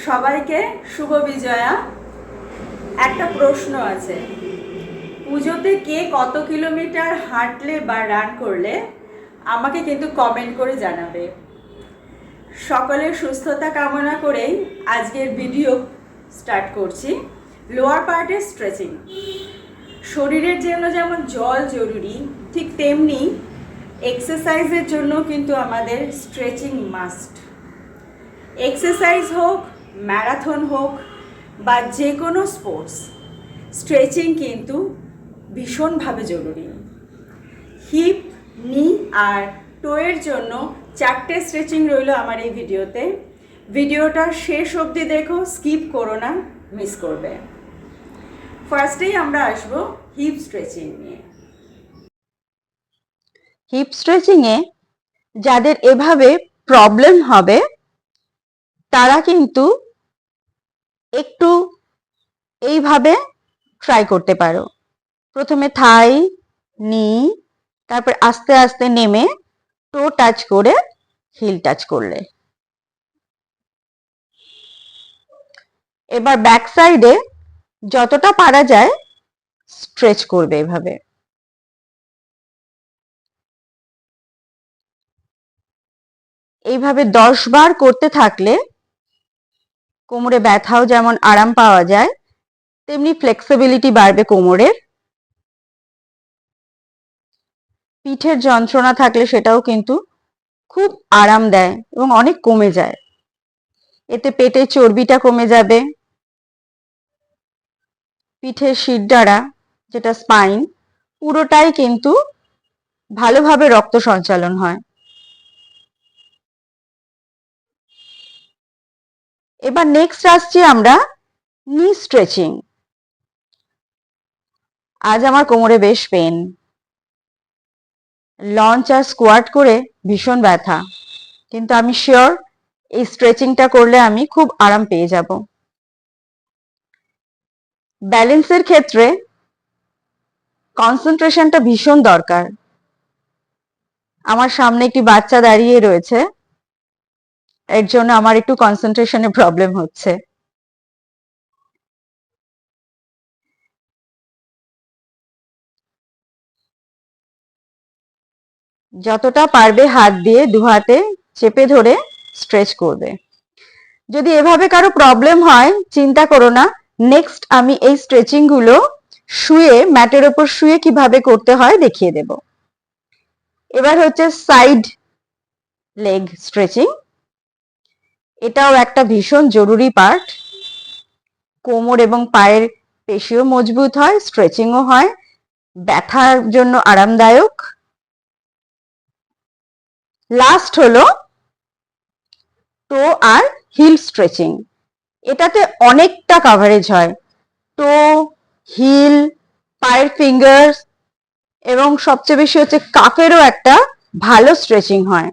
সবাইকে শুভ বিজয়া। একটা প্রশ্ন আছে, পুজোতে কে কত কিলোমিটার হাঁটলে বা রান করলে আমাকে কিন্তু কমেন্ট করে জানাবে। সকলের সুস্থতা কামনা করেই আজকের ভিডিও স্টার্ট করছি। লোয়ার পার্টের স্ট্রেচিং। শরীরের জন্য যেমন জল জরুরি, ঠিক তেমনি এক্সারসাইজের জন্য কিন্তু আমাদের স্ট্রেচিং মাস্ট। এক্সারসাইজ হোক, ম্যারাথন হোক বা যে কোনো স্পোর্টস, স্ট্রেচিং কিন্তু ভীষণভাবে জরুরি। হিপ, নি আর টোয়ের জন্য 4টে স্ট্রেচিং রইল আমার এই ভিডিওতে। ভিডিওটা শেষ অবধি দেখো, স্কিপ করো না, মিস করবে। ফার্স্টেই আমরা আসবো হিপ স্ট্রেচিং নিয়ে। হিপ স্ট্রেচিংয়ে যাদের এভাবে প্রবলেম হবে তারা কিন্তু একটু এইভাবে ট্রাই করতে পারো। প্রথমে থাই, নি, তারপর আস্তে আস্তে নেমে টো টাচ করে হিল টাচ করলে। এবার ব্যাক সাইডে যতটা পারা যায় স্ট্রেচ করবে এভাবে। এইভাবে 10 বার করতে থাকলে কোমরে ব্যথাও যেমন আরাম পাওয়া যায়, তেমনি ফ্লেক্সিবিলিটি বাড়বে কোমরের। পিঠের যন্ত্রণা থাকলে সেটাও কিন্তু খুব আরাম দেয় এবং অনেক কমে যায়। এতে পেটের চর্বিটা কমে যাবে। পিঠের শিরদাঁড়া, যেটা স্পাইন, পুরোটাই কিন্তু ভালোভাবে রক্ত সঞ্চালন হয়। এবার নেক্সট আসছি আমরা নি স্ট্রেচিং। আজ আমার কোমরে বেশ পেন, লঞ্চ আর স্কোয়াট করে ভীষণ ব্যথা, কিন্তু আমি শিওর এই স্ট্রেচিংটা করলে আমি খুব আরাম পেয়ে যাব। ব্যালেন্সের ক্ষেত্রে কনসেন্ট্রেশনটা ভীষণ দরকার। আমার সামনে একটি বাচ্চা দাঁড়িয়ে রয়েছে, এর জন্য আমার একটু কনসেন্ট্রেশনে প্রবলেম হচ্ছে। যতটা পারবে হাত দিয়ে দু হাতে চেপে ধরে স্ট্রেচ করবে। যদি এভাবে কারো প্রবলেম হয় চিন্তা করো না, নেক্সট আমি এই স্ট্রেচিং গুলো শুয়ে, ম্যাটের ওপর শুয়ে কিভাবে করতে হয় দেখিয়ে দেব। এবার হচ্ছে সাইড লেগ স্ট্রেচিং। এটাও একটা ভীষণ জরুরি পার্ট। কোমর এবং পায়ের পেশিও মজবুত হয়, স্ট্রেচিংও হয়, ব্যথার জন্য আরামদায়ক। লাস্ট হলো টো আর হিল স্ট্রেচিং। এটাতে অনেকটা কাভারেজ হয়। টো, হিল, পায়ের ফিঙ্গার্স এবং সবচেয়ে বেশি হচ্ছে কাফেরও একটা ভালো স্ট্রেচিং হয়।